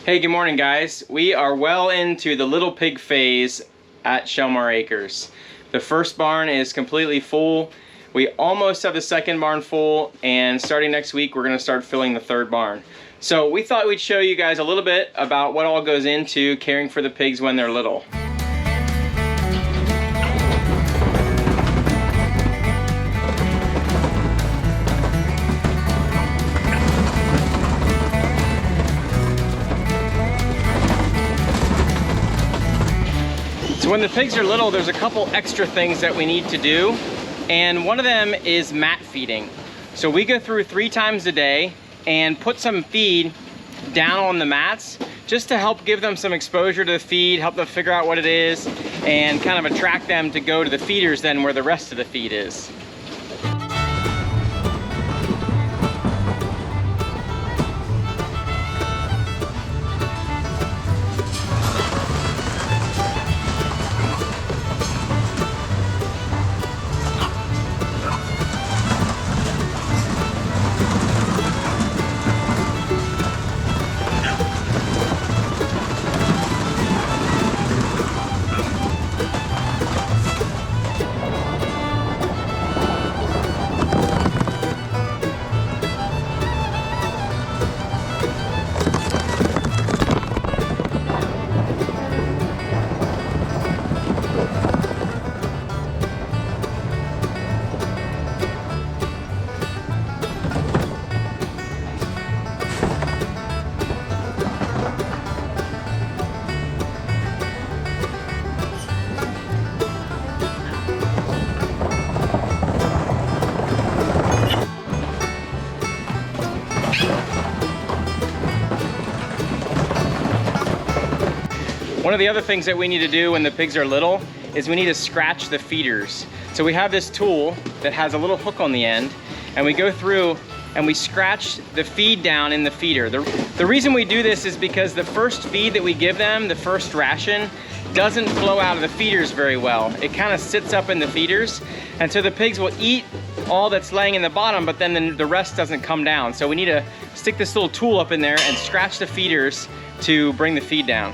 Hey, good morning guys. We are well into the little pig phase at Shelmar Acres. The first barn is completely full. We almost have the second barn full, and starting next week we're going to start filling the third barn. So we thought we'd show you guys a little bit about what all goes into caring for the pigs when they're little. So when the pigs are little, there's a couple extra things that we need to do, and one of them is mat feeding. So we go through 3 times a day and put some feed down on the mats just to help give them some exposure to the feed, help them figure out what it is, and kind of attract them to go to the feeders then where the rest of the feed is. One of the other things that we need to do when the pigs are little is we need to scratch the feeders. So we have this tool that has a little hook on the end, and we go through and we scratch the feed down in the feeder. The reason we do this is because the first feed that we give them, the first ration, doesn't flow out of the feeders very well. It kind of sits up in the feeders, and so the pigs will eat all that's laying in the bottom, but then the rest doesn't come down. So we need to stick this little tool up in there and scratch the feeders to bring the feed down.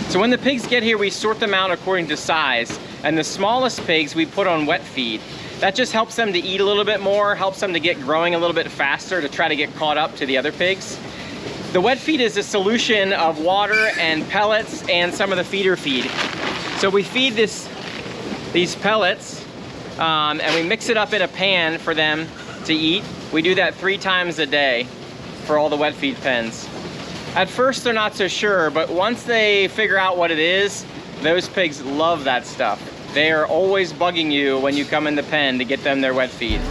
So when the pigs get here, we sort them out according to size, and the smallest pigs we put on wet feed. That just helps them to eat a little bit more, helps them to get growing a little bit faster to try to get caught up to the other pigs. The wet feed is a solution of water and pellets and some of the feeder feed. So we feed these pellets and we mix it up in a pan for them to eat. We do that 3 times a day for all the wet feed pens. At first they're not so sure, but once they figure out what it is, those pigs love that stuff. They are always bugging you when you come in the pen to get them their wet feed.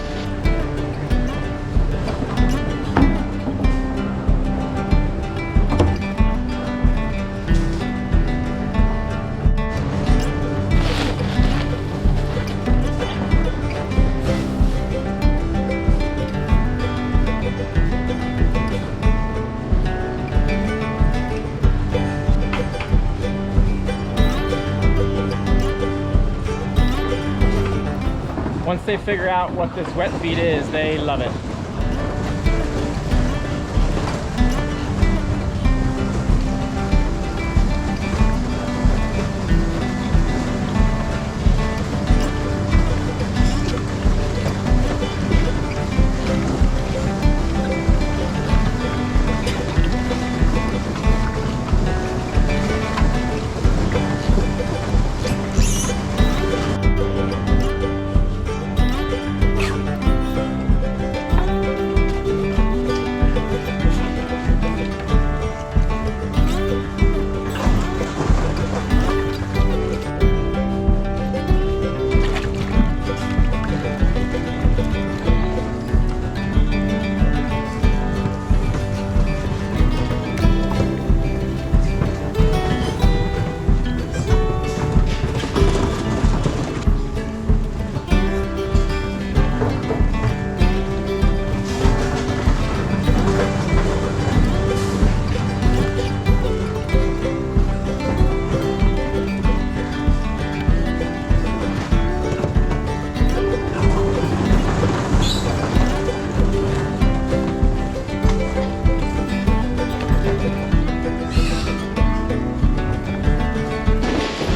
they figure out what this wet feed is, they love it.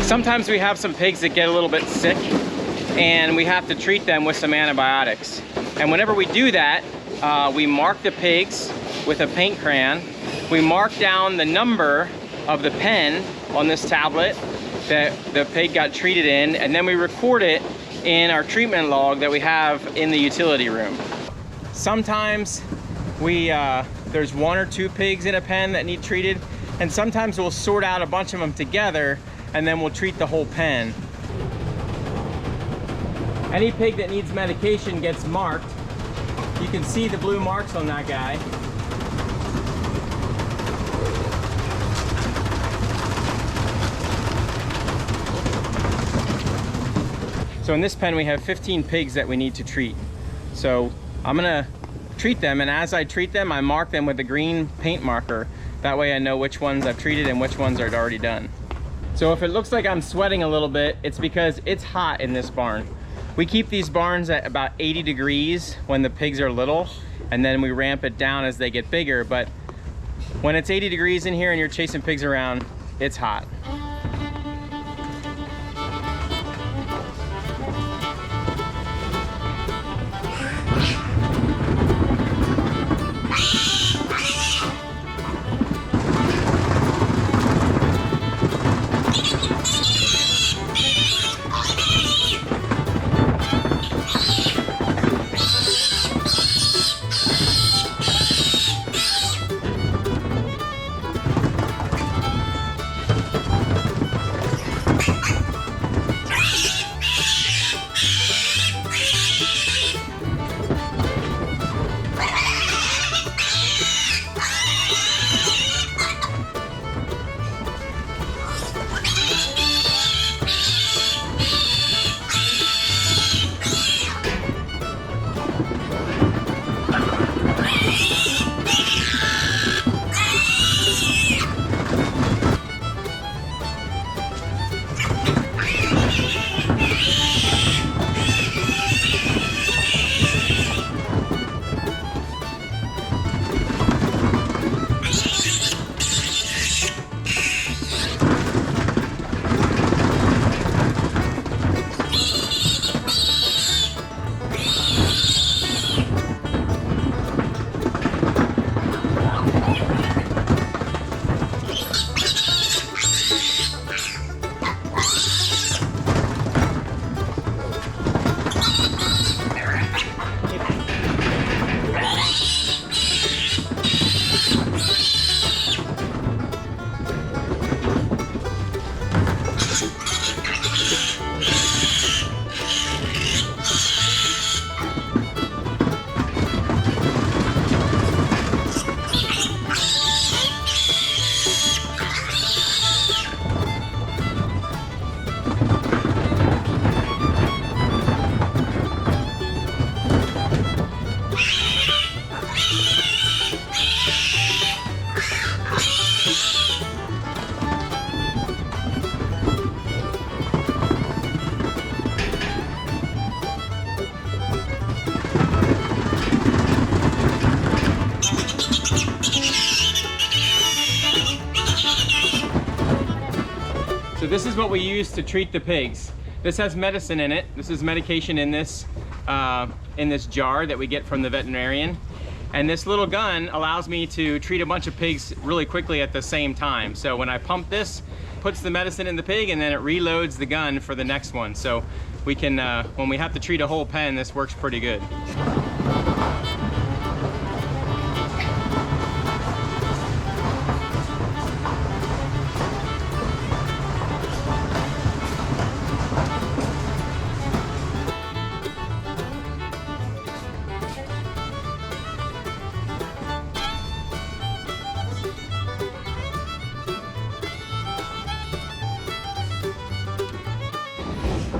Sometimes we have some pigs that get a little bit sick and we have to treat them with some antibiotics. And whenever we do that, we mark the pigs with a paint crayon. We mark down the number of the pen on this tablet that the pig got treated in, and then we record it in our treatment log that we have in the utility room. Sometimes there's 1 or 2 pigs in a pen that need treated, and sometimes we'll sort out a bunch of them together and then we'll treat the whole pen. Any pig that needs medication gets marked. You can see the blue marks on that guy. So in this pen we have 15 pigs that we need to treat. So I'm gonna treat them, and as I treat them I mark them with a green paint marker. That way I know which ones I've treated and which ones are already done. So if it looks like I'm sweating a little bit, it's because it's hot in this barn. We keep these barns at about 80 degrees when the pigs are little, and then we ramp it down as they get bigger. But when it's 80 degrees in here and you're chasing pigs around, it's hot. this is what we use to treat the pigs. This has medicine in it. This is medication in this jar that we get from the veterinarian. And this little gun allows me to treat a bunch of pigs really quickly at the same time. So when I pump this, puts the medicine in the pig, and then it reloads the gun for the next one. So we can, when we have to treat a whole pen, this works pretty good.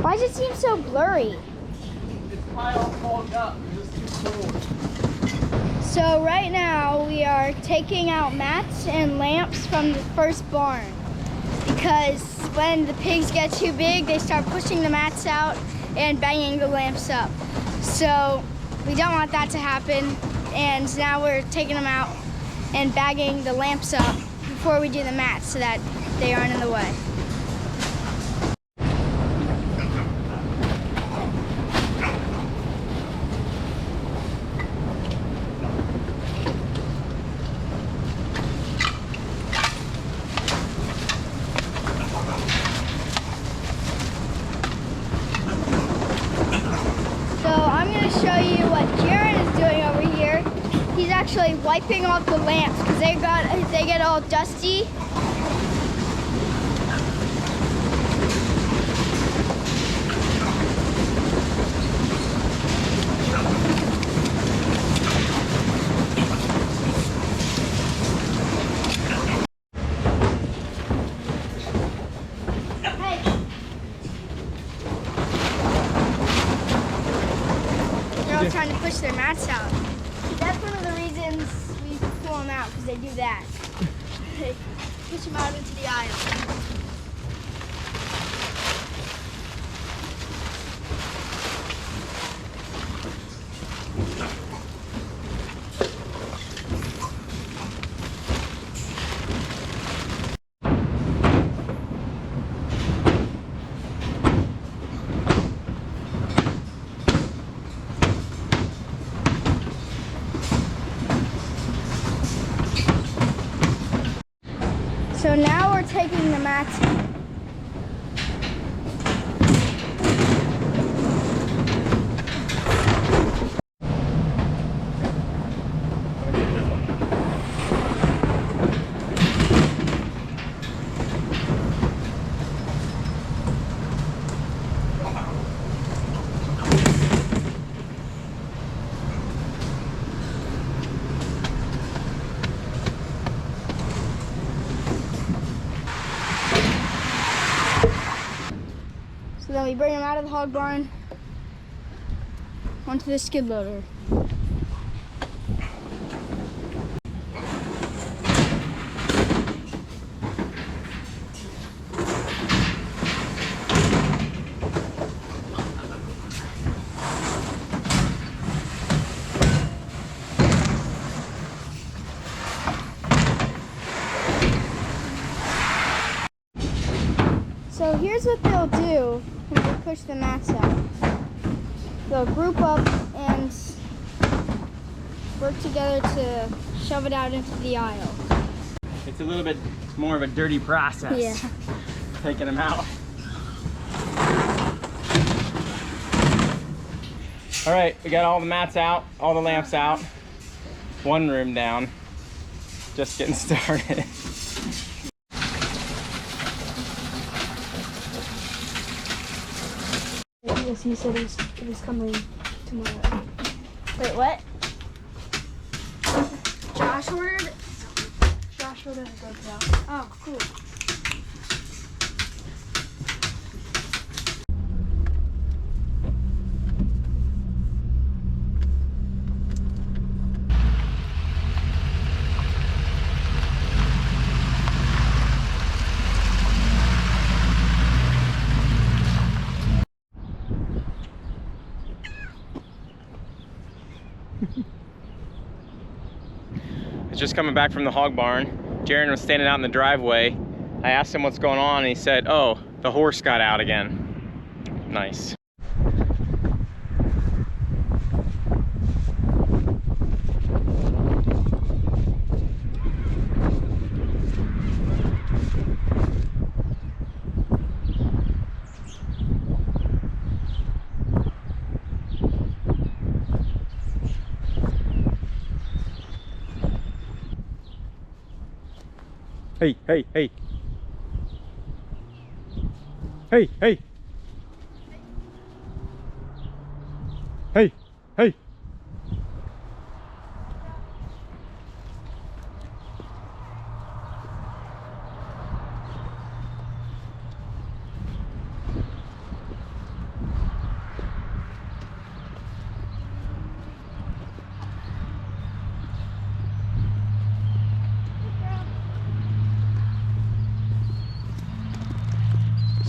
Why does it seem so blurry? It's probably all fogged up because it's too cold. So right now we are taking out mats and lamps from the first barn because when the pigs get too big, they start pushing the mats out and banging the lamps up. So we don't want that to happen, and now we're taking them out and bagging the lamps up before we do the mats so that they aren't in the way. Show you what Jaron is doing over here. He's actually wiping off the lamps because they get all dusty. Trying to push their mats out. That's one of the reasons we pull them out, because they do that. They push them out into the aisle. So now we're taking the mats out. So then we bring them out of the hog barn onto the skid loader. So here's what they'll do when they push the mats out. They'll group up and work together to shove it out into the aisle. It's a little bit more of a dirty process. Yeah. Taking them out. All right, we got all the mats out, all the lamps out. One room down. Just getting started. Yes, he said he's coming tomorrow. Wait, what? Josh ordered? Josh ordered a GoPro. Oh, cool. Just coming back from the hog barn. Jaron was standing out in the driveway I asked him what's going on and he said, oh, the horse got out again. Nice. Hey, hey, hey. Hey, hey. Hey, hey.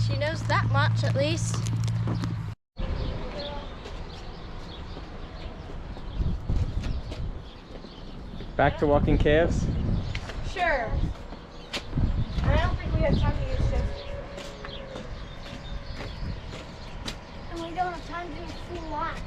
She knows that much at least. Back to walking calves. Sure. I don't think we have time to use this. And we don't have time to do a full lot.